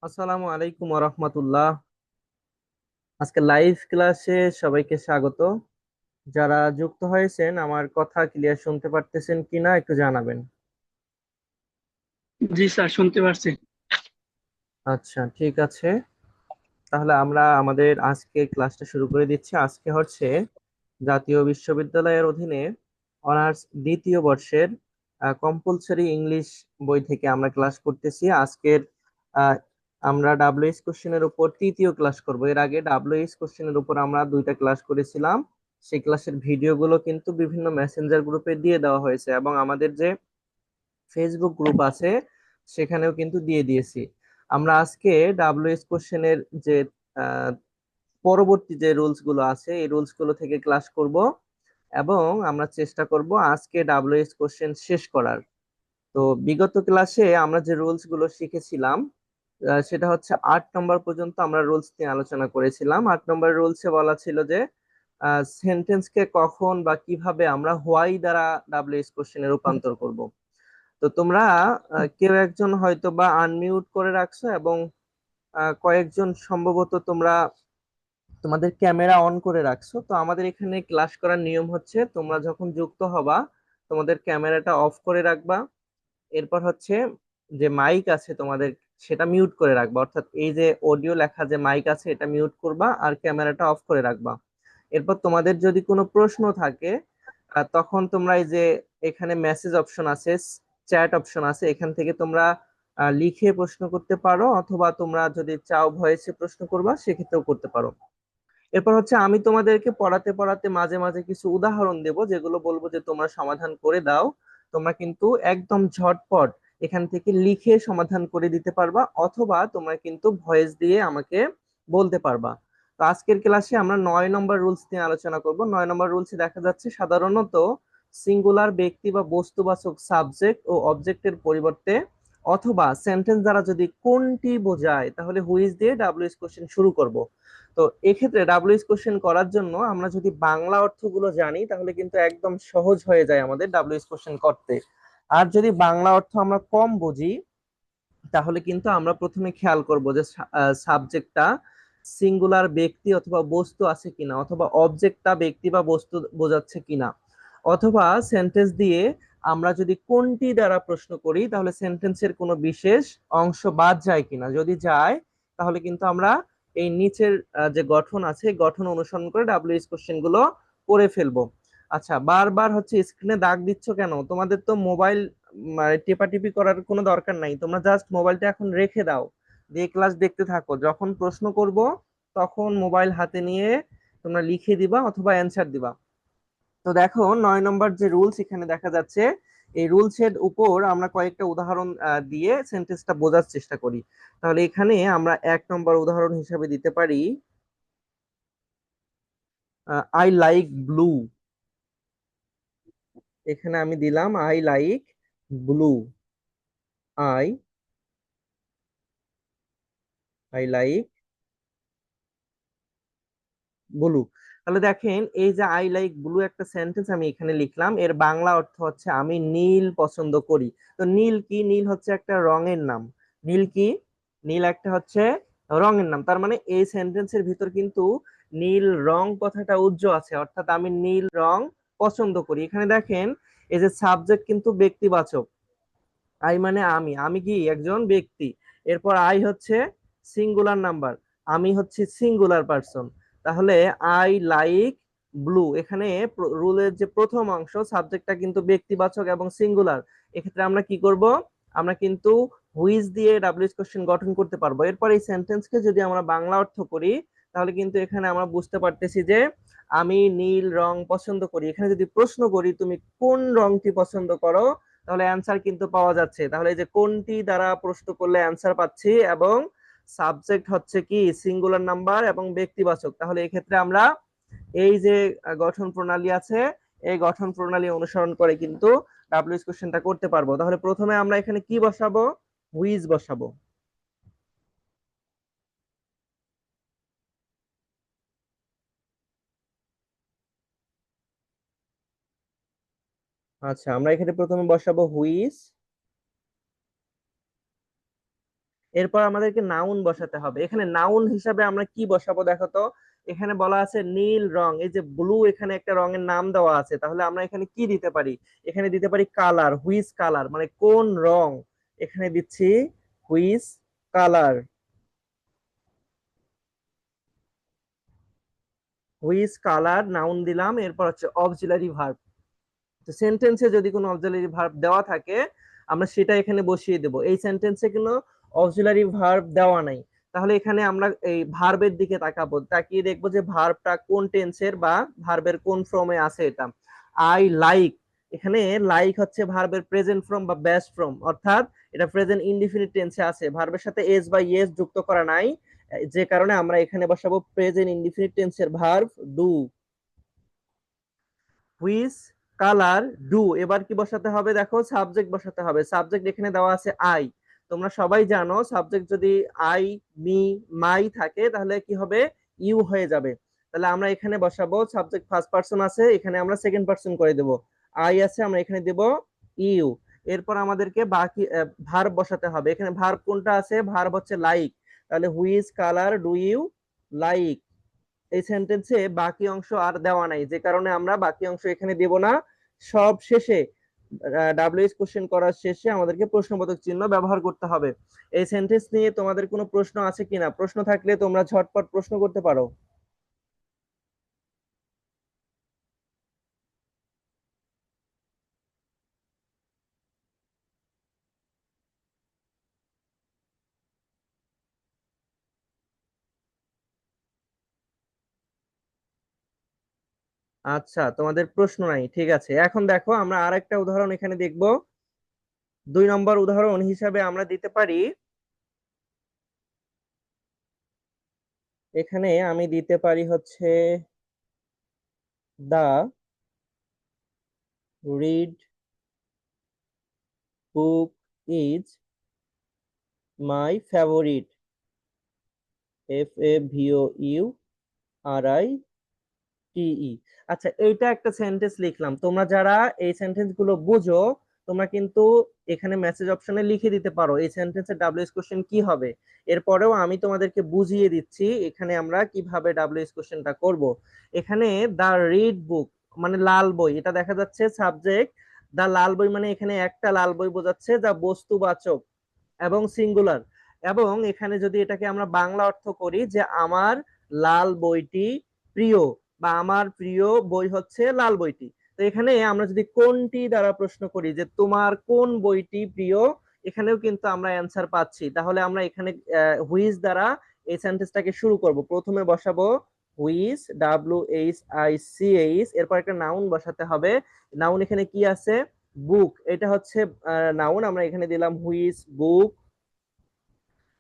আসসালামু আলাইকুম রহমতুল্লাহ। আজকে লাইভ ক্লাসে সবাইকে স্বাগত। যারা যুক্ত হয়েছেন আমার কথা ক্লিয়ার শুনতে পারতেছেন কিনা একটু জানাবেন। জি স্যার, শুনতে পারছি। আচ্ছা, ঠিক আছে। তাহলে আমরা আমাদের আজকে ক্লাসটা শুরু করে দিচ্ছি। আজকে হচ্ছে জাতীয় বিশ্ববিদ্যালয়ের অধীনে অনার্স দ্বিতীয় বর্ষের কম্পালসরি ইংলিশ বই থেকে আমরা ক্লাস করতেছি। আজকের আহ, আমরা ডাব্লিউএইচ কোশ্চেনের উপর তৃতীয় ক্লাস করব। এর আগে ডাব্লিউএইচ কোশ্চেনের উপর আমরা দুইটা ক্লাস করেছিলাম। সেই ক্লাসের ভিডিওগুলো কিন্তু বিভিন্ন মেসেঞ্জার গ্রুপে দিয়ে দেওয়া হয়েছে এবং আমাদের যে ফেসবুক গ্রুপ আছে সেখানেও কিন্তু দিয়ে দিয়েছি। আমরা আজকে ডাব্লিউএইচ কোশ্চেনের যে আহ, পরবর্তী যে রুলস গুলো আছে এই রুলস গুলো থেকে ক্লাস করব এবং আমরা চেষ্টা করব আজকে ডাব্লিউএইচ কোশ্চেন শেষ করার। তো বিগত ক্লাসে আমরা যে রুলস গুলো শিখেছিলাম সেটা হচ্ছে 8 নম্বর পর্যন্ত আমরা রুলস নিয়ে আলোচনা করেছিলাম। 8 নম্বর রুলসে বলা ছিল যে সেন্টেন্সকে কখন বা কিভাবে আমরা হোয়াই দ্বারা ডাব্লিউএইচ কোশ্চেনে রূপান্তর করব। তো তোমরা কেউ একজন হয়তো বা আনমিউট করে রাখছো এবং কয়েকজন সম্ভবত তোমরা তোমাদের ক্যামেরা অন করে রাখছো। তো আমাদের এখানে ক্লাস করার নিয়ম হচ্ছে তোমরা যখন যুক্ত হবা তোমাদের ক্যামেরাটা অফ করে রাখবা। এরপর হচ্ছে যে মাইক আছে তোমাদের সেটা মিউট করে রাখবা, অর্থাৎ এই যে অডিও লেখা যে মাইক আছে এটা মিউট করবা আর ক্যামেরাটা অফ করে রাখবা। এরপর তোমাদের যদি কোনো প্রশ্ন থাকে তখন তোমরা এই যে এখানে মেসেজ অপশন আছে, চ্যাট অপশন আছে, এখান থেকে তোমরা লিখে প্রশ্ন করতে পারো অথবা তোমরা যদি চাও ভয়েসে প্রশ্ন করবা সেক্ষেত্রেও করতে পারো। এরপর হচ্ছে আমি তোমাদেরকে পড়াতে পড়াতে মাঝে মাঝে কিছু উদাহরণ দেব যেগুলো বলবো যে তোমরা সমাধান করে দাও। তোমরা কিন্তু একদম ঝটপট এখান থেকে লিখে সমাধান করে দিতে পারবা অথবা তোমরা কিন্তু ভয়েস দিয়ে আমাকে বলতে পারবা। তো আজকের ক্লাসে আমরা 9 নম্বর রুলস নিয়ে আলোচনা করব। 9 নম্বর রুলসে দেখা যাচ্ছে সাধারণত সিঙ্গুলার ব্যক্তি বা বস্তুবাচক সাবজেক্ট ও অবজেক্টের পরিবর্তে অথবা সেন্টেন্স দ্বারা যদি কোনটি বোঝায় তাহলে হুইজ দিয়ে ডাব্লিউএইচ কোশ্চেন শুরু করব। তো এক্ষেত্রে ডাব্লিউএইচ কোশ্চেন করার জন্য আমরা যদি বাংলা অর্থগুলো জানি তাহলে কিন্তু একদম সহজ হয়ে যায় আমাদের ডাব্লিউএইচ কোশ্চেন করতে। আর যদি বাংলা অর্থ আমরা কম বুঝি তাহলে কিন্তু আমরা প্রথমে খেয়াল করব যে সাবজেক্টটা সিঙ্গুলার ব্যক্তি অথবা বস্তু আছে কিনা অথবা অবজেক্টটা ব্যক্তি বা বস্তু বোঝাচ্ছে কিনা অথবা সেন্টেন্স দিয়ে আমরা যদি কোনটি দ্বারা প্রশ্ন করি তাহলে সেন্টেন্সের কোনো বিশেষ অংশ বাদ যায় কিনা, যদি যায় তাহলে কিন্তু আমরা এই নিচের যে গঠন আছে এই গঠন অনুসরণ করে ডাব্লিউএইচ কোশ্চেন গুলো করে ফেলবো। আচ্ছা, বারবার হচ্ছে স্ক্রিনে দাগ দিচ্ছ কেন? তোমাদের তো মোবাইল টেপাটিপি করার কোনো দরকার নাই, তোমরা জাস্ট মোবাইলটা এখন রেখে দাও, দিয়ে ক্লাস দেখতে থাকো। যখন প্রশ্ন করব তখন মোবাইল হাতে নিয়ে তোমরা লিখে দিবা অথবা অ্যান্সার দিবা। তো দেখো 9 নম্বর যে রুলস এখানে দেখা যাচ্ছে, এই রুলস এর উপর আমরা কয়েকটা উদাহরণ দিয়ে সেন্টেন্সটা বোঝার চেষ্টা করি। তাহলে এখানে আমরা 1 নম্বর উদাহরণ হিসাবে দিতে পারি আই লাইক ব্লু। এখানে আমি দিলাম I like blue. I I like blue. তাহলে দেখেন এই যে আই লাইক ব্লু একটা সেন্টেন্স আমি এখানে লিখলাম, এর বাংলা অর্থ হচ্ছে আমি নীল পছন্দ করি। তো নীল কি? নীল হচ্ছে একটা রঙের নাম। নীল কি? নীল একটা হচ্ছে রঙের নাম। তার মানে এই সেন্টেন্সের ভিতর কিন্তু নীল রং কথাটা উজ্জ্ব আছে, অর্থাৎ আমি নীল রং পছন্দ করি। এখানে দেখেন এই যে সাবজেক্ট কিন্তু ব্যক্তিবাচক। আই মানে আমি, আমি কি একজন ব্যক্তি। এরপর আই হচ্ছে সিঙ্গুলার নাম্বার, আমি হচ্ছে সিঙ্গুলার পার্সন। তাহলে আই লাইক ব্লু, এখানে রুলের যে প্রথম অংশ সাবজেক্টটা কিন্তু ব্যক্তিবাচক এবং সিঙ্গুলার। এক্ষেত্রে আমরা কি করব? আমরা কিন্তু হুইজ দিয়ে ডাব্লিউএইচ কোশ্চেন গঠন করতে পারবো। এরপর এই সেন্টেন্সকে যদি আমরা বাংলা অর্থ করি তাহলে কিন্তু এখানে আমরা বুঝতে পারতেছি যে আমি নীল রং পছন্দ করি। এখানে যদি প্রশ্ন করি তুমি কোন রংটি পছন্দ করো তাহলে অ্যান্সার কিন্তু পাওয়া যাচ্ছে। তাহলে এই যে কোনটি দ্বারা প্রশ্ন করলে অ্যান্সার পাচ্ছি এবং সাবজেক্ট হচ্ছে কি সিঙ্গুলার নাম্বার এবং ব্যক্তিবাচক। তাহলে এক্ষেত্রে আমরা এই যে গঠন প্রণালী আছে এই গঠন প্রণালী অনুসরণ করে কিন্তু ডাব্লিউএইচ কোশ্চেনটা করতে পারবো। তাহলে প্রথমে আমরা এখানে কি বসাবো? হুইজ বসাবো। আচ্ছা, আমরা এখানে প্রথমে বসাবো হুইজ। এরপর আমাদেরকে নাউন বসাতে হবে। এখানে নাউন হিসাবে আমরা কি বসাবো দেখো তো। এখানে বলা আছে নীল রং, এই যে ব্লু, এখানে একটা রঙের নাম দেওয়া আছে, তাহলে আমরা এখানে কি দিতে পারি? এখানে দিতে পারি কালার, হুইচ কালার, মানে কোন রং। এখানে দিচ্ছি which colour. Which colour noun দিলাম। এরপর হচ্ছে অক্সিলারি ভার্ব। তো সেন্টেন্সে যদি কোনো অক্সিলারি ভার্ব দেওয়া থাকে আমরা সেটা এখানে বসিয়ে দেব। এই সেন্টেন্সে কোনো অক্সিলারি ভার্ব দেওয়া নাই, তাহলে এখানে আমরা এই ভার্বের দিকে তাকাবো, তাকিয়ে দেখবো যে ভার্বটা কোন টেন্সের বা ভার্বের কোন ফর্মে আছে। এটা আই লাইক, এখানে লাইক হচ্ছে ভার্বের প্রেজেন্ট ফর্ম বা বেস্ট ফর্ম, অর্থাৎ এটা প্রেজেন্ট ইনডিফিনিট টেন্সে আছে, ভার্বের সাথে এস বা ইয়েস যুক্ত করা নাই, যে কারণে আমরা এখানে বসাবো প্রেজেন্ট ইনডিফিনিট টেন্সের verb do. Which colour do. এবার কি বসাতে হবে দেখো, সাবজেক্ট বসাতে হবে। সাবজেক্ট এখানে দেওয়া আছে আই। তোমরা সবাই জানো সাবজেক্ট যদি আই, মি, মাই থাকে তাহলে কি হবে? ইউ হয়ে যাবে। তাহলে আমরা এখানে বসাবো, সাবজেক্ট ফার্স্ট পারসন আছে, এখানে আমরা সেকেন্ড পারসন করে দেব। আই আছে, আমরা এখানে দেব ইউ। এরপর আমাদেরকে বাকি ভার্ব বসাতে হবে। এখানে ভার্ব কোনটা আছে? ভার্ব হচ্ছে লাইক। তাহলে which colour do you like. এই সেন্টেন্সে বাকি অংশ আর দেওয়া নাই, যে কারণে আমরা বাকি অংশ এখানে দেব না। সব শেষে ডাব্লিউএইচ কোশ্চেন করার শেষে আমাদেরকে প্রশ্নবোধক চিহ্ন ব্যবহার করতে হবে। এই সেন্টেন্স নিয়ে তোমাদের কোনো প্রশ্ন আছে কিনা? প্রশ্ন থাকলে তোমরা ঝটপট প্রশ্ন করতে পারো। আচ্ছা, তোমাদের প্রশ্ন নাই, ঠিক আছে। এখন দেখো আমরা আরেকটা উদাহরণ এখানে দেখব। 2 নম্বর উদাহরণ হিসাবে আমরা দিতে পারি, এখানে আমি দিতে পারি হচ্ছে the red book is my favourite, FAVOURITE। আচ্ছা, এইটা একটা সেন্টেন্স লিখলাম। তোমরা যারা এই সেন্টেন্স গুলো বুঝো তোমরা কিন্তু এখানে মেসেজ অপশনে লিখে দিতে পারো এই সেন্টেন্সের ডাব্লিউএইচ কোশ্চেন কি হবে। এরপরেও আমি তোমাদেরকে বুঝিয়ে দিচ্ছি এখানে আমরা কিভাবে ডাব্লিউএইচ কোশ্চেনটা করব। এখানে দা রিড বুক মানে লাল বই, এটা দেখা যাচ্ছে সাবজেক্ট। দা লাল বই মানে এখানে একটা লাল বই বোঝাচ্ছে, যা বস্তুবাচক এবং সিঙ্গুলার। এবং এখানে যদি এটাকে আমরা বাংলা অর্থ করি যে আমার লাল বইটি প্রিয়, বা আমার প্রিয় বই হচ্ছে লাল বইটি। তো এখানে আমরা যদি কোনটি দ্বারা প্রশ্ন করি যে তোমার কোন বইটি প্রিয়, এখানেও কিন্তু আমরা অ্যান্সার পাচ্ছি। তাহলে আমরা এখানে হুইজ দ্বারা এই সেন্টেন্সটাকে শুরু করব। প্রথমে বসাবো হুইজ, WHICH, এরপর একটা নাউন বসাতে হবে। নাউন এখানে কি আছে? বুক, এটা হচ্ছে নাউন। আমরা এখানে দিলাম হুইজ বুক।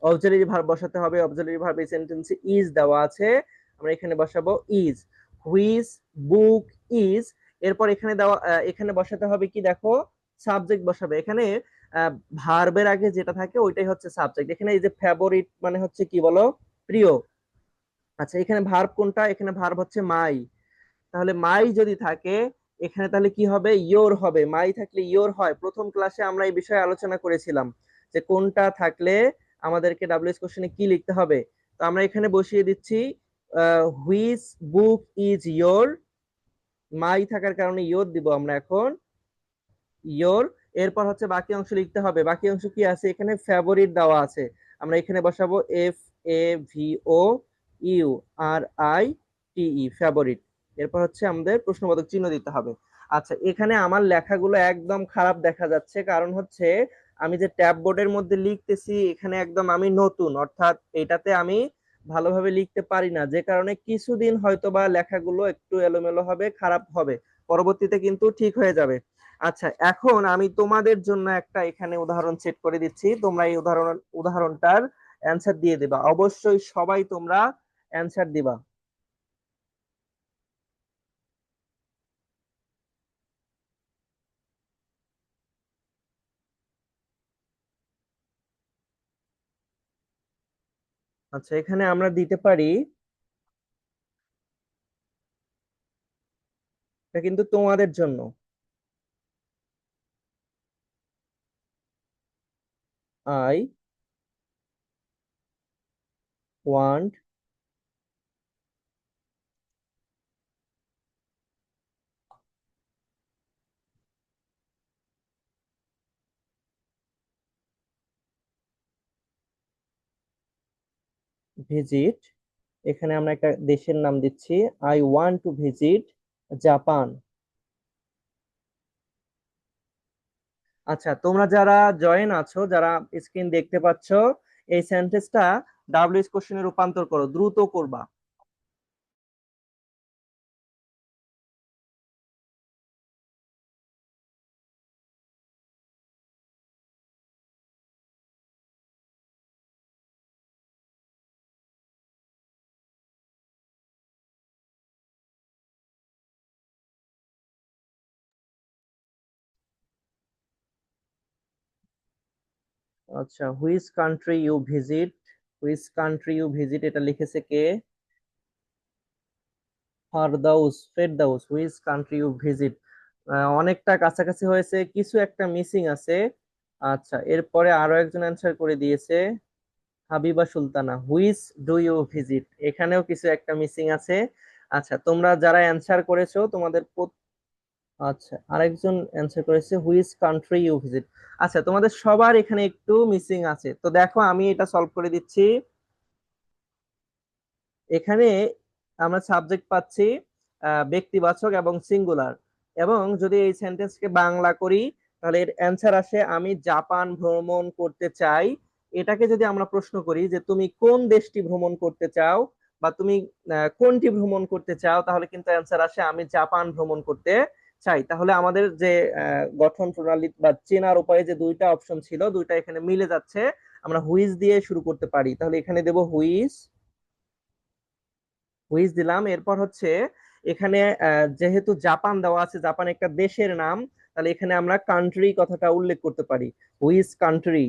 অক্সিলারি ভার্ব বসাতে হবে। অক্সিলারি ভার্ব এই সেন্টেন্সে ইজ দেওয়া আছে, আমরা এখানে বসাবো ইজ। Which book is. এরপর এখানে দেওয়া এখানে বসাতে হবে কি দেখো, সাবজেক্ট বসাবে। এখানে ভার্বের আগে যেটা থাকে ওইটাই হচ্ছে সাবজেক্ট। এখানে এই যে ফেভারিট মানে হচ্ছে কি বলো? প্রিয়। আচ্ছা, এখানে ভার্ব কোনটা? এখানে ভার্ব হচ্ছে মাই। তাহলে মাই যদি থাকে এখানে তাহলে কি হবে? ইয়োর হবে। মাই থাকলে ইয়োর হয়। প্রথম ক্লাসে আমরা এই বিষয়ে আলোচনা করেছিলাম যে কোনটা থাকলে আমাদেরকে ডাব্লিউএস কোশ্চেনে কি লিখতে হবে। তো আমরা এখানে বসিয়ে দিচ্ছি হুইচ বুক ইজ ইয়োর। মাই থাকার কারণে ইয়োর দিব আমরা এখন, ইয়োর। এরপর হচ্ছে বাকি অংশ লিখতে হবে। বাকি অংশ কি আছে? এখানে ফেভারিট দেওয়া আছে, আমরা এখানে বসাবো FAVOURITE, ফেভারিট। এরপর হচ্ছে আমাদের প্রশ্নবোধক চিহ্ন দিতে হবে। আচ্ছা, এখানে আমার লেখাগুলো একদম খারাপ দেখা যাচ্ছে, কারণ হচ্ছে আমি যে ট্যাব বোর্ডের মধ্যে লিখতেছি এখানে একদম আমি নতুন, অর্থাৎ এটাতে আমি ভালোভাবে লিখতে পারি না, যে কারণে কিছুদিন হয়তোবা লেখাগুলো একটু এলোমেলো হবে, খারাপ হবে। পরবর্তীতে কিন্তু ঠিক হয়ে যাবে। আচ্ছা, এখন আমি তোমাদের জন্য একটা এখানে উদাহরণ সেট করে দিচ্ছি। তোমরা এই উদাহরণটার অ্যান্সার দিয়ে দিবা। অবশ্যই সবাই তোমরা অ্যান্সার দিবা। আচ্ছা, এখানে আমরা দিতে পারি, এটা কিন্তু তোমাদের জন্য। আই ওয়ান্ট, ভিজিট, এখানে আমরা একটা দেশের নাম দিচ্ছি, I want to visit Japan. আচ্ছা, তোমরা যারা জয়েন আছো, যারা স্ক্রিন দেখতে পাচ্ছ, এই সেন্টেন্সটা ডাব্লিউএস কোশ্চেনে রূপান্তর করো, দ্রুত করবা। আচ্ছা, which country you visit, which country you visit এটা লিখেছে কে? ফারদাউস, ফেরদাউস, হুইচ কান্ট্রি ইউ ভিজিট। অনেকটা কাছাকাছি হয়েছে, কিছু একটা মিসিং আছে। আচ্ছা, এরপরে আরো একজন অ্যান্সার করে দিয়েছে, Habiba Sultana, which do you visit, এখানেও কিছু একটা মিসিং আছে। আচ্ছা, তোমরা যারা অ্যান্সার করেছো তোমাদের আচ্ছা, আরেকজন অ্যান্সার করেছে হুইচ কান্ট্রি ইউ ভিজিট। আচ্ছা, তোমাদের সবার এখানে একটু মিসিং আছে, তো দেখো আমি এটা সলভ করে দিচ্ছি। এখানে আমরা সাবজেক্ট পাচ্ছি ব্যক্তিবাচক এবং সিঙ্গুলার, এবং যদি এই সেন্টেন্সকে বাংলা করি তাহলে এর অ্যান্সার আসে আমি জাপান ভ্রমণ করতে চাই। এটাকে যদি আমরা প্রশ্ন করি যে তুমি কোন দেশটি ভ্রমণ করতে চাও, বা তুমি কোনটি ভ্রমণ করতে চাও, তাহলে কিন্তু অ্যান্সার আসে আমি জাপান ভ্রমণ করতে চাই। তাহলে আমাদের যে গঠন প্রণালী বা চেনার উপায়ে যে দুইটা অপশন ছিল, দুইটা এখানে মিলে যাচ্ছে। আমরা হুইজ দিয়ে শুরু করতে পারি, তাহলে এখানে দেব হুইজ, হুইজ দিলাম। এরপর হচ্ছে এখানে যেহেতু জাপান দেওয়া আছে, জাপান একটা দেশের নাম, তাহলে এখানে আমরা কান্ট্রি কথাটা উল্লেখ করতে পারি, হুইজ কান্ট্রি,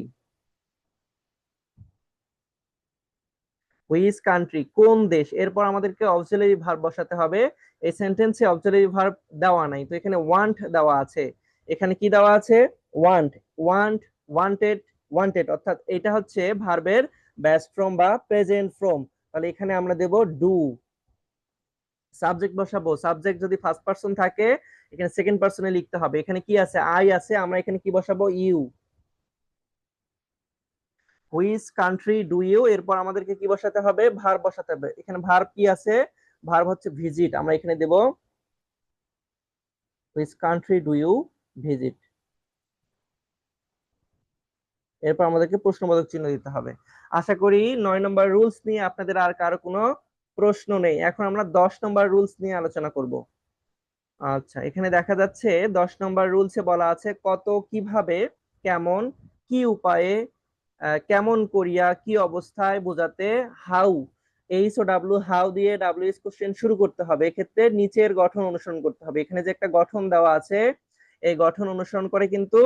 হুইজ কান্ট্রি কোন দেশ। এরপর আমাদেরকে অক্সিলারি ভার্ব বসাতে হবে। এই সেন্টেন্সে অক্সিলারি ভার্ব দেওয়া নাই, তো এখানে ওয়ান্ট দেওয়া আছে। এখানে কি দেওয়া আছে? ওয়ান্ট, ওয়ান্ট, ওয়ান্টেড, ওয়ান্টেড, অর্থাৎ এটা হচ্ছে ভার্বের বেস্ট ফর্ম বা প্রেজেন্ট ফর্ম। তাহলে এখানে আমরা দেব ডু। সাবজেক্ট বসাবো, সাবজেক্ট যদি ফার্স্ট পারসন থাকে এখানে সেকেন্ড পারসনে লিখতে হবে। এখানে কি আছে? আই আছে, আমরা এখানে কি বসাবো? You. Which country do you, এরপর আমাদেরকে কি বসাতে হবে? ভার্ব বসাতে হবে। এখানে ভার্ব কি আছে? ভার্ব হচ্ছে ভিজিট, আমরা এখানে দেব which country do you visit. এরপর আমাদেরকে প্রশ্নবোধক চিহ্ন দিতে হবে। আশা করি 9 নম্বর রুলস নিয়ে আপনাদের আর কারো কোনো প্রশ্ন নেই। এখন আমরা 10 নম্বর রুলস নিয়ে আলোচনা করব। আচ্ছা, এখানে দেখা যাচ্ছে 10 নম্বর রুলসে বলা আছে কত, কিভাবে, কেমন, কি উপায়ে, কেমন করিয়া, কি অবস্থায় বোঝাতে how, H O W, how দিয়ে ডাব্লিউএস কোশ্চেন শুরু করতে হবে। এক্ষেত্রে নিচের গঠন অনুসরণ করতে হবে। এখানে যে একটা গঠন দেওয়া আছে, এই গঠন অনুসরণ করে কিন্তু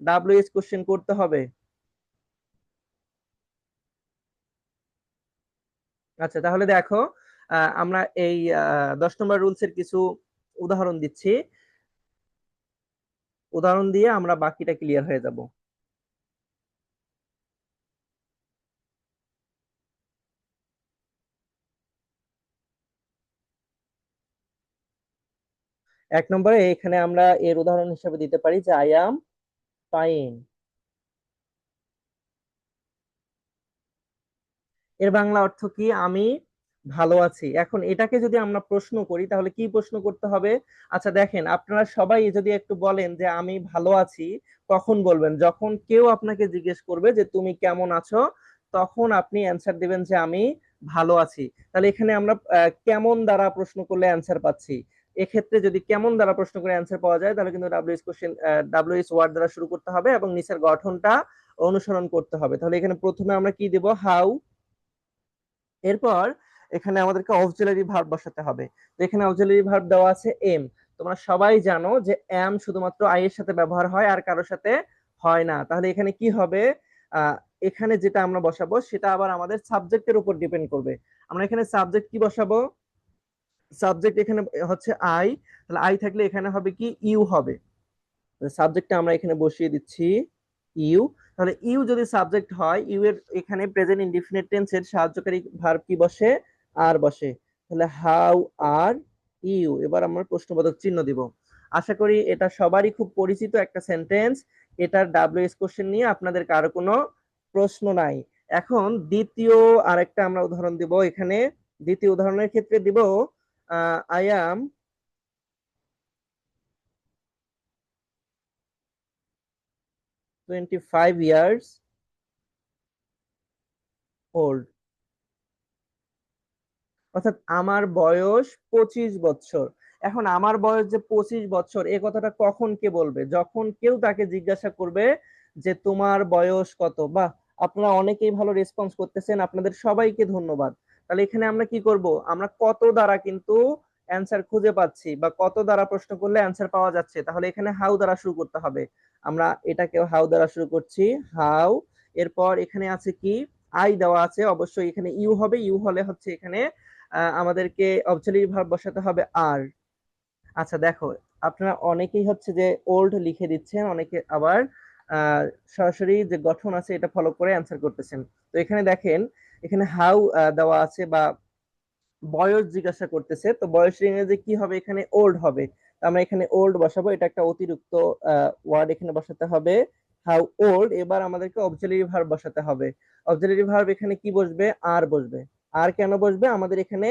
ডাব্লিউএস কোশ্চেন করতে হবে। আচ্ছা, তাহলে দেখো, আমরা এই 10 নম্বর রুলসের কিছু উদাহরণ দিচ্ছি, উদাহরণ দিয়ে আমরা বাকিটা ক্লিয়ার হয়ে যাব। 1 নম্বরে এখানে আমরা এর উদাহরণ হিসেবে দিতে পারি যে আই অ্যাম ফাইন। এর বাংলা অর্থ কি? আমি ভালো আছি। এখন এটাকে যদি আমরা প্রশ্ন করি তাহলে কি প্রশ্ন করতে হবে? আচ্ছা দেখেন, আপনারা সবাই যদি একটু বলেন যে আমি ভালো আছি, কখন বলবেন? যখন কেউ আপনাকে জিজ্ঞেস করবে যে তুমি কেমন আছো, তখন আপনি অ্যান্সার দিবেন যে আমি ভালো আছি। তাহলে এখানে আমরা কেমন দ্বারা প্রশ্ন করলে অ্যান্সার পাচ্ছি। এক্ষেত্রে যদি কেমন দ্বারা প্রশ্ন করে অ্যান্সার পাওয়া যায় তাহলে কিন্তু ডাব্লিউএস কোশ্চেন, ডাব্লিউএস ওয়ার্ড দ্বারা শুরু করতে হবে এবং নিচের গঠনটা অনুসরণ করতে হবে। তাহলে এখানে প্রথমে আমরা কি দেব? হাউ। এরপর এখানে আমাদেরকে অক্সিলারি ভার্ব বসাতে হবে। তো এখানে অক্সিলারি ভার্ব দেওয়া আছে এম। তোমরা সবাই জানো যে এম শুধুমাত্র আই এর সাথে ব্যবহার হয়, আর কারোর সাথে হয় না। তাহলে এখানে কি হবে? আহ এখানে যেটা আমরা বসাবো সেটা আবার আমাদের সাবজেক্টের উপর ডিপেন্ড করবে। আমরা এখানে সাবজেক্ট কি বসাবো? সাবজেক্ট এখানে হচ্ছে আই, তাহলে আই থাকলে এখানে হবে কি? ইউ হবে। সাবজেক্টটা আমরা এখানে বসিয়ে দিচ্ছি ইউ। তাহলে ইউ যদি সাবজেক্ট হয়, ইউ এর এখানে প্রেজেন্ট ইনডিফিনিট টেন্সের সাহায্যকারী ভার্ব কি বসে? আর বসে। তাহলে হাউ আর ইউ, এবার আমরা প্রশ্নবোধক চিহ্ন দিব। আশা করি এটা সবারই খুব পরিচিত একটা সেন্টেন্স। এটার ডাব্লিউএস কোশ্চেন নিয়ে আপনাদের কারো কোনো প্রশ্ন নাই। এখন দ্বিতীয় আরেকটা আমরা উদাহরণ দিব এখানে। দ্বিতীয় উদাহরণের ক্ষেত্রে দিব আই অ্যাম 25 years old। অর্থাৎ আমার বয়স 25 বছর। এখন আমার বয়স যে 25 বছর, এ কথাটা কখন কে বলবে? যখন কেউ তাকে জিজ্ঞাসা করবে যে তোমার বয়স কত। বা আপনারা অনেকেই ভালো রেসপন্স করতেছেন, আপনাদের সবাইকে ধন্যবাদ। তাহলে এখানে আমরা কি করব? আমরা কত দ্বারা কিন্তু অ্যান্সার খুঁজে পাচ্ছি, বা কত দ্বারা প্রশ্ন করলে অ্যান্সার পাওয়া যাচ্ছে। তাহলে এখানে হাউ দ্বারা শুরু করতে হবে। আমরা এটাকে হাউ দ্বারা শুরু করছি, হাউ। এরপর এখানে আছে কি? আই দেওয়া আছে, অবশ্যই এখানে ইউ হবে। ইউ হলে হচ্ছে এখানে আমাদেরকে অক্সিলারি ভার্ব বসাতে হবে আর। আচ্ছা দেখো, আপনারা অনেকেই হচ্ছে যে ওল্ড লিখে দিচ্ছেন, অনেকে আবার আহ, সরাসরি যে গঠন আছে এটা ফলো করে অ্যান্সার করতেছেন। তো এখানে দেখেন, এখানে হাউ দেওয়া আছে, বা বয়স জিজ্ঞাসা করতেছে, তো বয়সের ইংরেজি কি হবে? এখানে ওল্ড হবে। তো আমরা এখানে ওল্ড বসাবো, এটা একটা অতিরিক্ত ওয়ার্ড এখানে বসাতে হবে, হাউ ওল্ড। এবার আমাদেরকে অক্সিলারি ভার্ব বসাতে হবে। অক্সিলারি ভার্ব এখানে কি বসবে? আর বসবে। আর কেন বসবে? আমাদের এখানে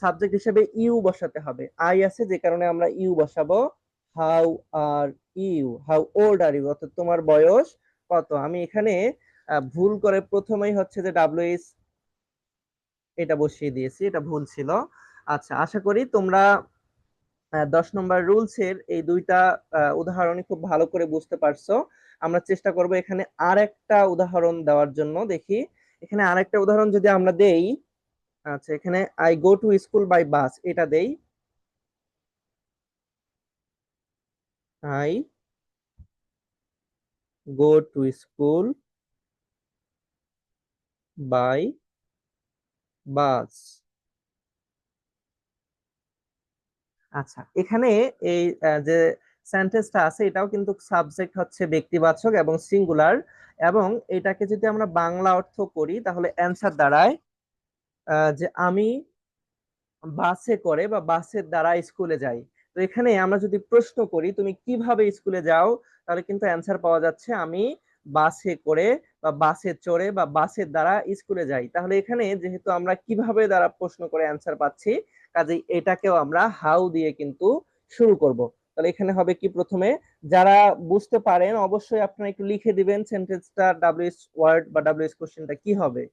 সাবজেক্ট হিসেবে ইউ বসাতে হবে, আই আছে যে কারণে আমরা ইউ বসাবো। How are you, how old are you, অর্থাৎ তোমার বয়স কত। আমি এখানে ভুল করে প্রথমেই হচ্ছে যে ডাব্লিউ এটা বসিয়ে দিয়েছি, এটা ভুল ছিল। আচ্ছা, আশা করি তোমরা 10 নম্বর রুলস এর এই দুইটা উদাহরণই খুব ভালো করে বুঝতে পারছো। আমরা চেষ্টা করব এখানে আরেকটা উদাহরণ দেওয়ার জন্য। দেখি এখানে আরেকটা উদাহরণ যদি আমরা দেই। আচ্ছা, এখানে I go to school by bus, এটা দেই। I go to school by bus. আচ্ছা, এখানে এই যে সেন্টেন্সটা আছে, এটাও কিন্তু সাবজেক্ট হচ্ছে ব্যক্তিবাচক এবং সিঙ্গুলার। এবং এটাকে যদি আমরা বাংলা অর্থ করি তাহলে অ্যান্সার দাঁড়ায় যে আমি বাসে করে বা বাসের দ্বারা স্কুলে যাই। তো এখানে আমরা যদি প্রশ্ন করি তুমি কিভাবে স্কুলে যাও, তাহলে কিন্তু অ্যান্সার পাওয়া যাচ্ছে আমি বাসে করে বা বাসে চড়ে বা বাসের দ্বারা স্কুলে যাই। তাহলে এখানে যেহেতু আমরা কিভাবে দ্বারা প্রশ্ন করে অ্যান্সার পাচ্ছি, কাজেই এটাকেও আমরা হাউ দিয়ে কিন্তু শুরু করব। তাহলে এখানে হবে কি? প্রথমে যারা বুঝতে পারেন অবশ্যই আপনারা একটু লিখে দিবেন সেন্টেন্সটা, ডাব্লিউএস ওয়ার্ড বা ডাব্লিউএস কোশ্চেনটা কি হবে।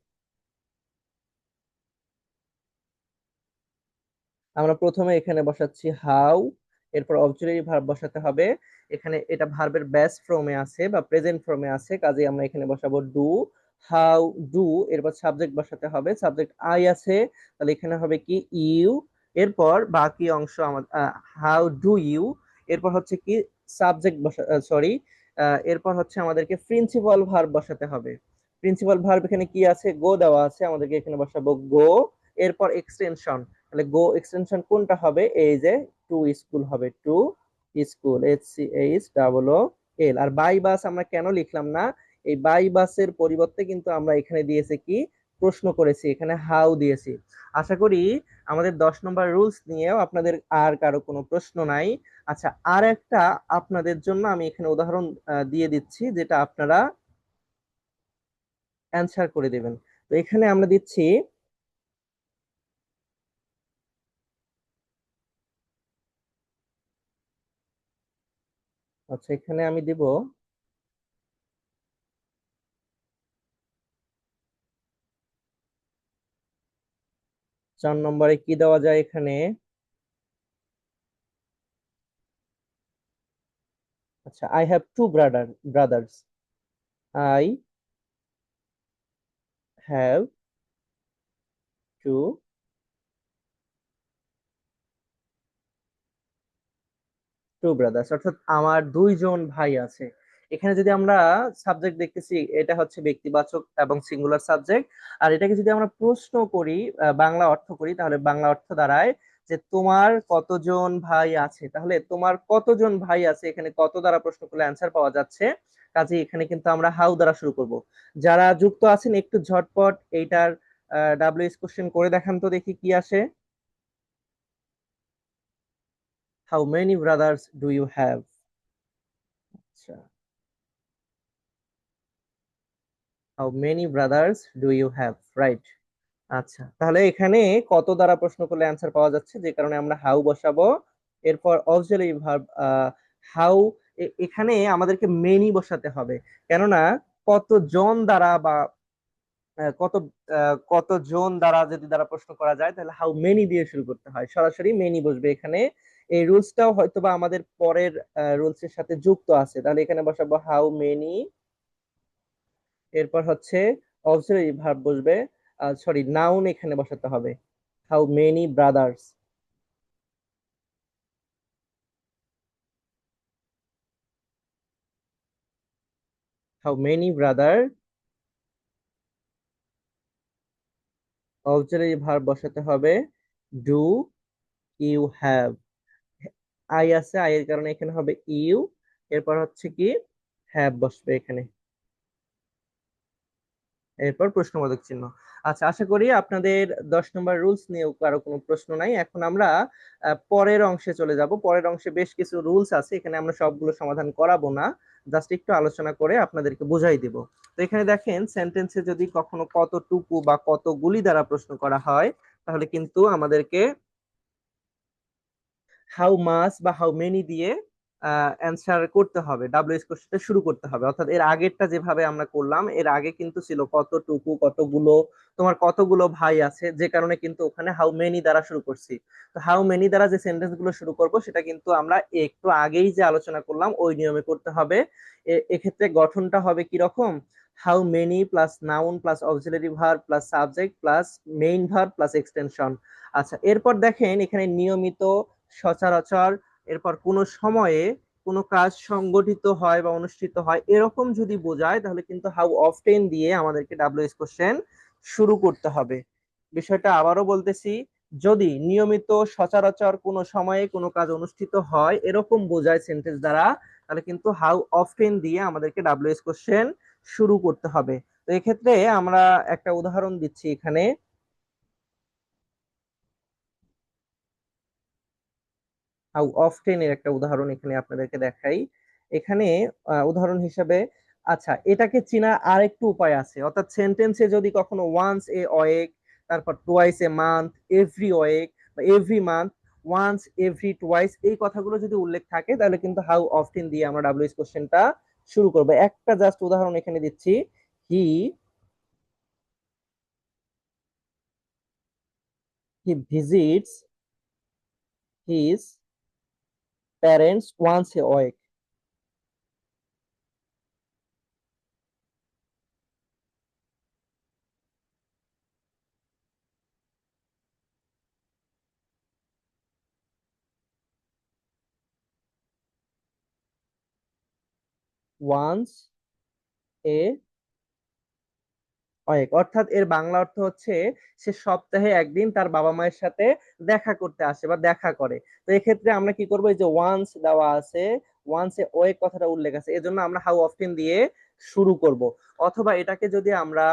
আমরা প্রথমে এখানে বসাচ্ছি হাউ, এরপর অক্সিলারি ভার্ব বসাতে হবে। এখানে এটা ভার্বের বেস্ট ফর্মে আছে বা প্রেজেন্ট ফর্মে আছে, কাজে আমরা এখানে বসাবো ডু। How do. এরপর সাবজেক্ট বসাতে হবে, সাবজেক্ট আই আছে, তাহলে এখানে হবে কি? ইউ। এরপর বাকি অংশ আমাদের হাউ ডু ইউ। এরপর হচ্ছে কি? সাবজেক্ট বসা, সরি, এরপর হচ্ছে আমাদেরকে প্রিন্সিপাল ভার্ব বসাতে হবে। প্রিন্সিপাল ভার্ব এখানে কি আছে? গো দেওয়া আছে, আমাদেরকে এখানে বসাবো গো। এরপর এক্সটেনশন, তাহলে গো এক্সটেনশন কোনটা হবে? এই যে টু স্কুল হবে, টু স্কুল, SCHOOL। আর বাই বাস আমরা কেন লিখলাম না? এই বাই বাসের পরিবর্তে কিন্তু আমরা এখানে দিয়েছি কি? প্রশ্ন করেছি, এখানে হাউ দিয়েছি। আশা করি আমাদের 10 নম্বর রুলস নিয়েও আপনাদের আর কারো কোনো প্রশ্ন নাই। আচ্ছা, আর একটা আপনাদের জন্য আমি এখানে উদাহরণ দিয়ে দিচ্ছি, যেটা আপনারা অ্যান্সার করে দেবেন। তো এখানে আমরা দিচ্ছি, আচ্ছা এখানে আমি দিব 4 নম্বরে কি দেওয়া যায় এখানে? আচ্ছা, I have to brothers. I have to brothers, অর্থাৎ আমার 2জন ভাই আছে। এখানে যদি আমরা সাবজেক্ট দেখতেছি, এটা হচ্ছে ব্যক্তিবাচক এবং সিঙ্গুলার সাবজেক্ট। আর এটাকে যদি আমরা প্রশ্ন করি, বাংলা অর্থ করি, তাহলে বাংলা অর্থ দাঁড়ায় যে তোমার কতজন ভাই আছে। তাহলে তোমার কতজন ভাই আছে, এখানে কত দ্বারা প্রশ্ন করলে অ্যান্সার পাওয়া যাচ্ছে। কাজে এখানে কিন্তু আমরা হাউ দ্বারা শুরু করব। যারা যুক্ত আছেন একটু ঝটপট এইটার ডাব্লিউএস কোশ্চেন করে দেখান তো দেখি কি আসে। How many brothers do you have? আচ্ছা, how many brothers do you have, right. আচ্ছা, তাহলে এখানে কত দ্বারা প্রশ্ন করলে অ্যান্সার পাওয়া যাচ্ছে, যে কারণে আমরা হাউ বসাবো। এরপর অক্সিলারি ভার্ব হাউ, এখানে আমাদেরকে মেনি বসাতে হবে, কেননা কতজন দ্বারা বা কতজন দ্বারা যদি দ্বারা প্রশ্ন করা যায় তাহলে হাউ মেনি দিয়ে শুরু করতে হয়, সরাসরি মেনি বসবে এখানে। এই রুলসটাও হয়তো বা আমাদের পরের রুলস এর সাথে যুক্ত আছে, তাহলে এখানে বসাবো হাউ মেনি। এরপর হচ্ছে অক্সিলারি ভার্ব বসবে, সরি নাউন এখানে বসাতে হবে, how many brothers. How many brother, auxiliary verb বসাতে হবে ডু ইউ হ্যাভ। আই আছে, আই এর কারণে এখানে হবে ইউ। এরপর হচ্ছে কি হ্যাভ বসবে এখানে, এরপর প্রশ্নবোধক চিহ্ন। আচ্ছা, আশা করি আপনাদের 10 নম্বর রুলস নিয়ে কারো কোনো প্রশ্ন নাই। এখন আমরা পরের অংশে চলে যাব। পরের অংশে বেশ কিছু রুলস আছে, এখানে আমরা সবগুলো সমাধান করাবো না, জাস্ট একটু আলোচনা করে আপনাদেরকে বুঝাই দিব। তো এখানে দেখেন, সেন্টেন্সে যদি কখনো কতটুকু বা কতগুলি দ্বারা প্রশ্ন করা হয়, তাহলে কিন্তু আমাদেরকে হাউ মাস বা হাউ মেনি দিয়ে অ্যান্সার করতে হবে, ডাব্লিউএস কোশ্চেনটা শুরু করতে হবে। অর্থাৎ এর আগেরটা যেভাবে আমরা করলাম, এর আগে কিন্তু ছিল কতটুকু, কতগুলো, তোমার কতগুলো ভাই আছে, যে কারণে কিন্তু ওখানে হাউ মেনি দ্বারা শুরু করছি। তো হাউ মেনি দ্বারা যে সেন্টেন্স গুলো শুরু করব, সেটা কিন্তু আমরা একটু আগেই যে আলোচনা করলাম ওই নিয়মে করতে হবে। এক্ষেত্রে গঠনটা হবে কি রকম, how many plus noun plus auxiliary verb plus subject plus main verb plus extension. আচ্ছা, এরপর দেখেন এখানে নিয়মিত, সচরাচর, এরপর কোনো সময়ে কোনো কাজ সংগঠিত হয় বা অনুষ্ঠিত হয় এরকম যদি বোঝায়, তাহলে কিন্তু হাউ অফটেন দিয়ে আমাদেরকে ডাব্লিউএস কোশ্চেন শুরু করতে হবে। বিষয়টা আবারও বলতেছি, যদি নিয়মিত, সচরাচর, কোনো সময়ে কোনো কাজ অনুষ্ঠিত হয় এরকম বোঝায় সেন্টেন্স দ্বারা, তাহলে কিন্তু হাউ অফটেন দিয়ে আমাদেরকে ডাব্লিউএস কোশ্চেন শুরু করতে হবে। তো এক্ষেত্রে আমরা একটা উদাহরণ দিচ্ছি এখানে। হাউ অফটেন এর একটা উদাহরণ এখানে আপনাদেরকে দেখাই। এখানে উদাহরণ হিসেবে, আচ্ছা, এটাকে চেনার আরেকটু উপায় আছে। অর্থাৎ সেন্টেন্সে যদি কখনো ওয়ান্স এ ওয়েক, তারপর twice a month, every week বা every month, once, every, twice, এই কথাগুলো যদি উল্লেখ থাকে, তাহলে কিন্তু হাউ অফটেন দিয়ে আমরা ডাব্লিউএস কোশ্চেনটা শুরু করবো। একটা জাস্ট উদাহরণ এখানে দিচ্ছি। He he visits his parents once a week. Once a week, অর্থাৎ এর বাংলা অর্থ হচ্ছে সে সপ্তাহে একদিন তার বাবা মায়ের সাথে দেখা করতে আসে বা দেখা করে। তো এক্ষেত্রে আমরা কি করবো, এই যে ওয়ান্স দেওয়া আছে, ওয়ান্স এ ওয়েক কথাটা উল্লেখ আছে, এজন্য আমরা হাউ অফটেন দিয়ে শুরু করব। অথবা এটাকে যদি আমরা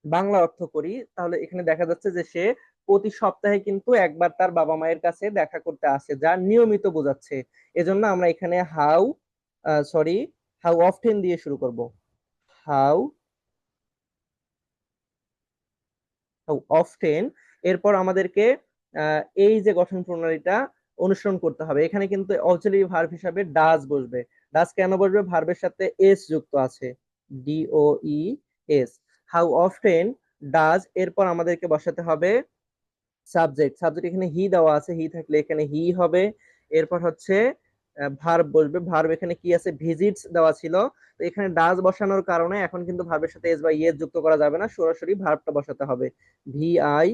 বাংলা অর্থ করি, তাহলে এখানে দেখা যাচ্ছে যে সে প্রতি সপ্তাহে কিন্তু একবার তার বাবা মায়ের কাছে দেখা করতে আসে, যা নিয়মিত বোঝাচ্ছে। এজন্য আমরা এখানে হাউ, সরি, হাউ অফটেন দিয়ে শুরু করব। How often. এরপর আমাদেরকে এই যে গঠন প্রণালীটা অনুসরণ করতে হবে। এখানে কিন্তু অক্সিলারি ভার্ব হিসাবে ডাজ বসবে। ডাজ কেন বসবে, ভার্বের সাথে এস যুক্ত আছে, D O E S. How often does, এরপর আমাদেরকে বসাতে হবে সাবজেক্ট। সাবজেক্ট এখানে হি দেওয়া আছে, হি থাকলে এখানে হি হবে। এরপর হচ্ছে ভার্ব বসবে। ভার্ব এখানে কি আছে, ভিজিটস দেওয়া ছিল, তো এখানে ডাজ বসানোর কারণে এখন কিন্তু ভার্বের সাথে এস বা ইএস যুক্ত করা যাবে না, সরাসরি ভার্বটা বসাতে হবে, V I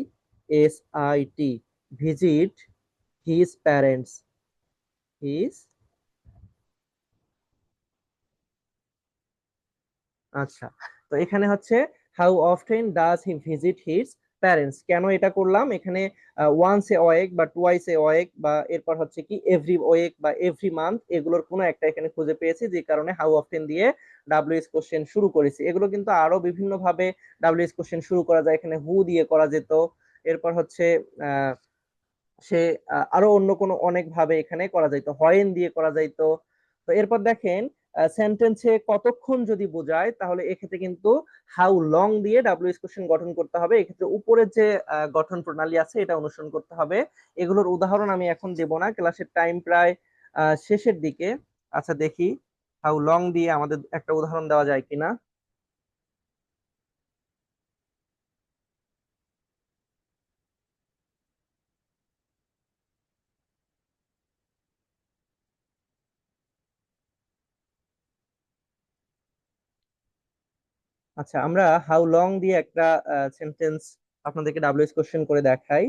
S I T, visit his parents, his. আচ্ছা, তো এখানে হচ্ছে how often does he visit his parents. কেন এটা করলাম এখানে? ওয়ান্স এ ওয়েক বা টুয়াইস এ ওয়েক বা এরপর হচ্ছে কি এভরি ওয়েক বা এভরি মান্থ, এগুলোর কোনো একটা এখানে খুঁজে পেয়েছি, যে কারণে হাউ অফটেন দিয়ে ডাব্লিউএইচ কোশ্চেন শুরু করেছি। এগুলো কিন্তু আরো বিভিন্ন ভাবে ডাব্লিউএইচ কোশ্চেন শুরু করা যায়, এখানে হু দিয়ে করা যেত। এরপর হচ্ছে আহ সে আরো অন্য কোনো অনেক ভাবে এখানে করা যাইতো, হয়েন দিয়ে করা যাইতো। তো এরপর দেখেন সেন্টেন্সে কতক্ষণ যদি বোঝায়, তাহলে এক্ষেত্রে কিন্তু হাউ লং দিয়ে ডাব্লিউএইচ কোশ্চেন গঠন করতে হবে। এক্ষেত্রে উপরের যে গঠন প্রণালী আছে এটা অনুসরণ করতে হবে। এগুলোর উদাহরণ আমি এখন দেব না, ক্লাসের টাইম প্রায় শেষের দিকে। আচ্ছা দেখি হাউ লং দিয়ে আমাদের একটা উদাহরণ দেওয়া যায় কিনা। আচ্ছা, আমরা হাউ লং দিয়ে একটা সেন্টেন্স আপনাদেরকে ডাব্লিউএইচ কোশ্চেন করে দেখাই।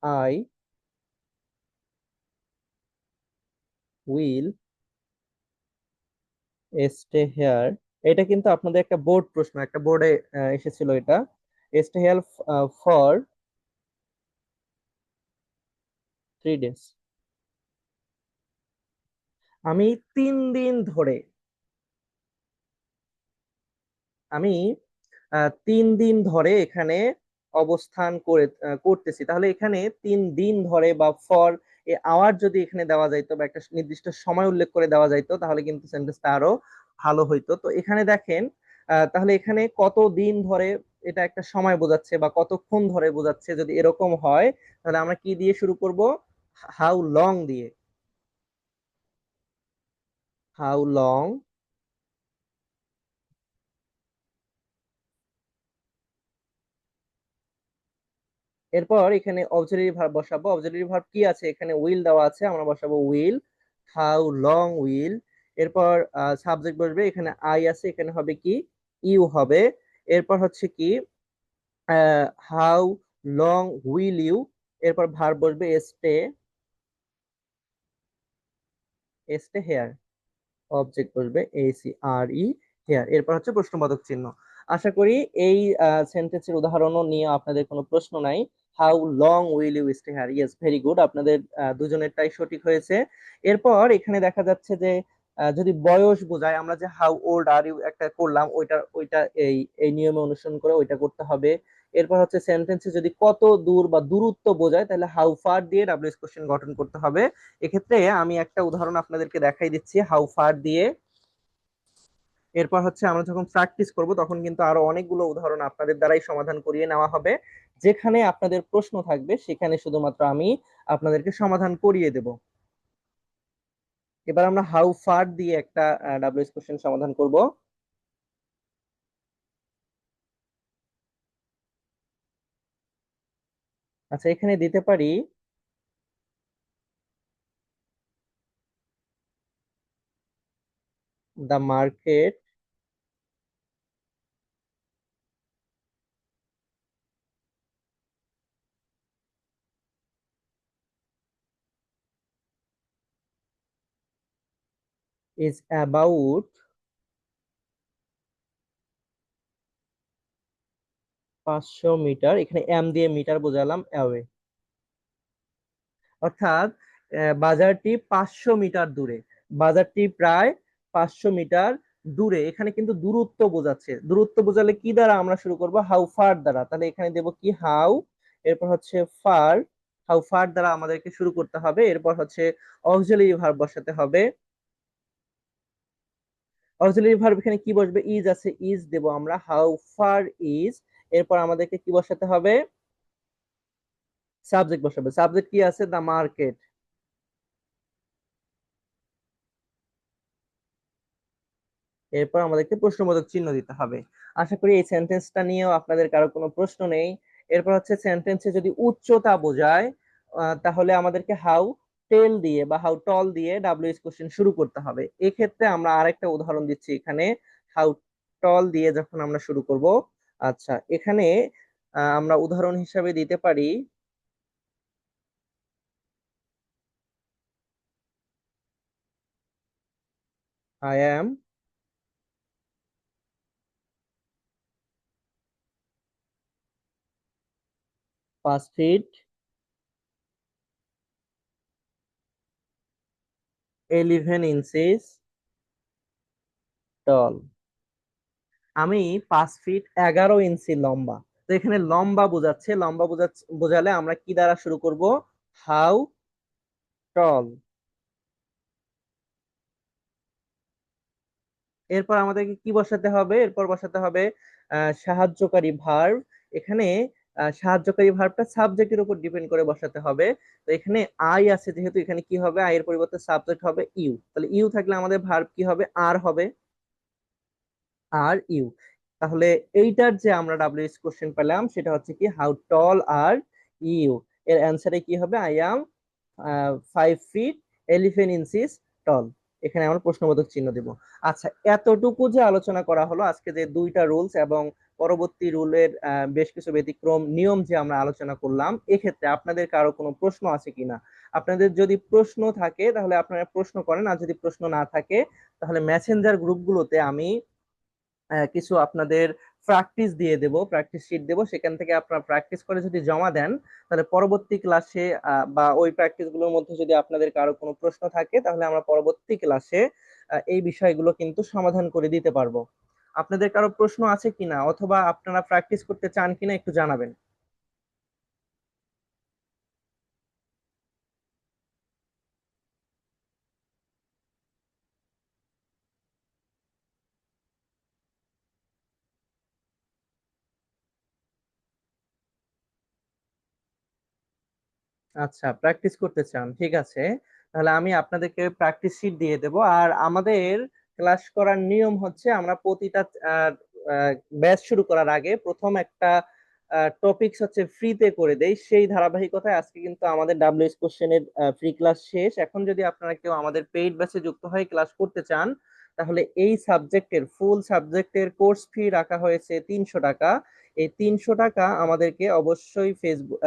I will stay here. এটা কিন্তু আপনাদের একটা বোর্ড প্রশ্ন, একটা বোর্ডে এসেছিল এটা। Stay here for 3 days. আমি 3 দিন ধরে, আমি 3 দিন ধরে এখানে অবস্থান করতেছি। তাহলে এখানে 3 দিন ধরে বা ফর এ আওয়ার যদি এখানে দেওয়া যাইতো বা একটা নির্দিষ্ট সময় উল্লেখ করে দেওয়া যাইতো, তাহলে কিন্তু সেন্টেন্সটা আরো ভালো হইতো। তো এখানে দেখেন তাহলে এখানে কত দিন ধরে, এটা একটা সময় বোঝাচ্ছে বা কতক্ষণ ধরে বোঝাচ্ছে। যদি এরকম হয় তাহলে আমরা কি দিয়ে শুরু করব? হাউ লং দিয়ে। How long. এরপর এখানে অক্সিলারি ভার্ব বসাবো। অক্সিলারি ভার্ব কি আছে? এখানে উইল দেওয়া আছে, আমরা বসাবো উইল। How long will. এরপর সাবজেক্ট বসবে, এখানে আই আছে, এখানে হবে কি ইউ হবে। এরপর হচ্ছে কি হাউ লং উইল ইউ। এরপর ভার্ব বসবে স্টে, স্টে হেয়ার। অবজেক্ট বসবে এসি আর ই, হেয়ার। এরপর হচ্ছে প্রশ্নবোধক চিহ্ন। আশা করি এই সেন্টেন্সের উদাহরণও নিয়ে আপনাদের কোনো প্রশ্ন নাই। How long will you stay here, yes, very good, আপনাদের দুজনেরটাই সঠিক হয়েছে। এরপর এখানে দেখা যাচ্ছে যে যদি বয়স বোঝায়, আমরা যে হাউ ওল্ড আর ইউ একটা করলাম, ওইটা ওইটা এই এই নিয়মে অনুসরণ করে ওইটা করতে হবে। এরপর হচ্ছে সেন্টেন্সে যদি কত দূর বা দূরত্ব বোঝায়, তাহলে হাউ ফার দিয়ে ডাব্লিউএইচ কোশ্চেন গঠন করতে হবে। এক্ষেত্রে আমি একটা উদাহরণ আপনাদেরকে দেখাই দিচ্ছি হাউ ফার দিয়ে। এরপর হচ্ছে আমরা যখন প্র্যাকটিস করব, তখন কিন্তু আরো অনেকগুলো উদাহরণ আপনাদের দ্বারাই সমাধান করিয়ে নেওয়া হবে। যেখানে আপনাদের প্রশ্ন থাকবে সেখানে শুধুমাত্র আমি আপনাদেরকে সমাধান করিয়ে দেব। এবার আমরা হাউ ফার দিয়ে একটা ডাব্লিউএইচ কোশ্চেন সমাধান করব। আচ্ছা, এখানে দিতে পারি the market is about 500 metre. এখানে এম দিয়ে মিটার বোঝালাম, অ্যাওয়ে। অর্থাৎ বাজারটি 500 মিটার দূরে। বাজারটি প্রায় 500 মিটার দূরে। এখানে কিন্তু দূরত্ব বোঝাচ্ছে। দূরত্ব বোঝালে কি দ্বারা আমরা শুরু করব? হাউ ফার দ্বারা। তাহলে এখানে দেব কি হাউ, এরপর হচ্ছে ফার। হাউ ফার দ্বারা আমাদেরকে শুরু করতে হবে। এরপর হচ্ছে অক্সিলারি ভার্ব বসাতে হবে। অক্সিলারি ভার্ব এখানে কি বসবে? ইজ আছে, ইজ দেব আমরা, হাউ ফার ইজ। এরপর আমাদেরকে কি বসাতে হবে? সাবজেক্ট বসাবে। সাবজেক্ট কি আছে? The market. এরপর আমাদেরকে প্রশ্নবোধক চিহ্ন দিতে হবে। আশা করি এই সেন্টেন্সটা নিয়েও আপনাদের কারো কোনো প্রশ্ন নেই। এরপর হচ্ছে সেন্টেন্সে যদি উচ্চতা বোঝায়, তাহলে আমাদেরকে হাউ টেল দিয়ে বা হাউ টল দিয়ে ডাব্লিউএইচ কোশ্চেন শুরু করতে হবে। এক্ষেত্রে আমরা আরেকটা উদাহরণ দিচ্ছি এখানে। হাউ টল দিয়ে যখন আমরা শুরু করব, আচ্ছা এখানে আমরা উদাহরণ হিসাবে দিতে পারি আই অ্যাম 5 ফিট 11 ইঞ্চিস টল। আমি 5 ফিট 11 ইঞ্চি লম্বা। তো এখানে লম্বা বোঝাচ্ছে, লম্বা বোঝালে আমরা কি দ্বারা শুরু করব? হাউ টল। এরপর আমাদেরকে কি বসাতে হবে? এরপর বসাতে হবে সাহায্যকারী ভার্ব। এখানে সাহায্যকারী ভার্বটা সাবজেক্টের উপর ডিপেন্ড করে বসাতে হবে। তো এখানে আই আছে যেহেতু, এখানে কি হবে? আই এর পরিবর্তে সাবজেক্ট হবে ইউ। তাহলে ইউ থাকলে আমাদের ভার্ব কি হবে? আর হবে। Are you. তাহলে এইটার যে আমরা ডাব্লিউএইচ কোশ্চেন পেলাম সেটা হচ্ছে কি, হাউ টল আর ইউ। এর অ্যান্সারে কি হবে? আই অ্যাম 5 ফিট 11 ইঞ্চিস টল। এখানে আমরা প্রশ্নবোধক চিহ্ন দেব। আচ্ছা, এতটুকু যে আলোচনা করা হলো আজকে, যে দুইটা রুলস এবং পরবর্তী রুলের বেশ কিছু ব্যতিক্রম নিয়ম যে আমরা আলোচনা করলাম, এক্ষেত্রে আপনাদের কারো কোনো প্রশ্ন আছে কিনা? আপনাদের যদি প্রশ্ন থাকে তাহলে আপনারা প্রশ্ন করেন, আর যদি প্রশ্ন না থাকে তাহলে মেসেঞ্জার গ্রুপগুলোতে আমি কিছু আপনাদের প্র্যাকটিস দিয়ে দেব, প্র্যাকটিস শিট দেব, সেখান থেকে আপনারা প্র্যাকটিস করে যদি জমা দেন, তাহলে পরবর্তী ক্লাসে বা ওই প্র্যাকটিস গুলোর মধ্যে যদি আপনাদের কারো কোনো প্রশ্ন থাকে তাহলে আমরা পরবর্তী ক্লাসে এই বিষয়গুলো কিন্তু সমাধান করে দিতে পারবো। আপনাদের কারো প্রশ্ন আছে কিনা, অথবা আপনারা প্র্যাকটিস করতে চান কিনা একটু জানাবেন। আচ্ছা, প্র্যাকটিস করতে চান, ঠিক আছে। তাহলে আমি আপনাদেরকে প্র্যাকটিস শিট দিয়ে দেব। আর আমাদের ক্লাস করার নিয়ম হচ্ছে, আমরা প্রতিটা ব্যাচ শুরু করার আগে প্রথম একটা টপিকস হচ্ছে ফ্রিতে করে দেই। সেই ধারাবাহিকতায় আজকে কিন্তু আমাদের ডাব্লিউএস কোশ্চেনের ফ্রি ক্লাস শেষ। এখন যদি আপনারা কেউ আমাদের পেইড ব্যাচে যুক্ত হয়ে ক্লাস করতে চান, তাহলে এই সাবজেক্টের ফুল সাবজেক্টের কোর্স ফি রাখা হয়েছে 300 টাকা। এই 300 টাকা আমাদেরকে অবশ্যই ফেসবুক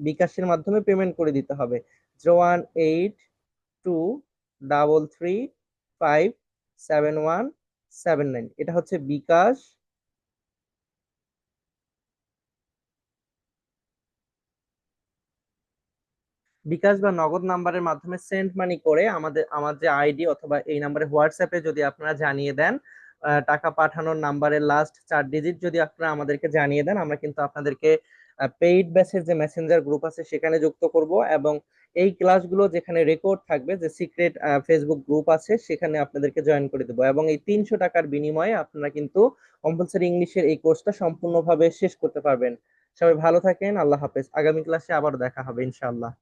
বিকাশের মাধ্যমে পেমেন্ট করে দিতে হবে। 01823357179, এটা হচ্ছে বিকাশ। বিকাশ বা নগদ নাম্বারের মাধ্যমে সেন্ড মানি করে আমার যে আইডি অথবা এই নাম্বারে হোয়াটসঅ্যাপে যদি আপনারা জানিয়ে দেন, টাকা পাঠানোর নাম্বারের লাস্ট 4 ডিজিট যদি আপনারা আমাদেরকে জানিয়ে দেন, আমরা কিন্তু আপনাদেরকে পেইড ব্যাচের যে মেসেঞ্জার গ্রুপ আছে সেখানে যুক্ত করব, এবং এই ক্লাসগুলো যেখানে রেকর্ড থাকবে, যে সিক্রেট ফেসবুক গ্রুপ আছে সেখানে আপনাদেরকে জয়েন করে দেবো। এবং এই 300 টাকার বিনিময়ে আপনারা কিন্তু কম্পালসারি ইংলিশের এই কোর্সটা সম্পূর্ণভাবে শেষ করতে পারবেন। সবাই ভালো থাকেন, আল্লাহ হাফেজ। আগামী ক্লাসে আবার দেখা হবে ইনশাআল্লাহ।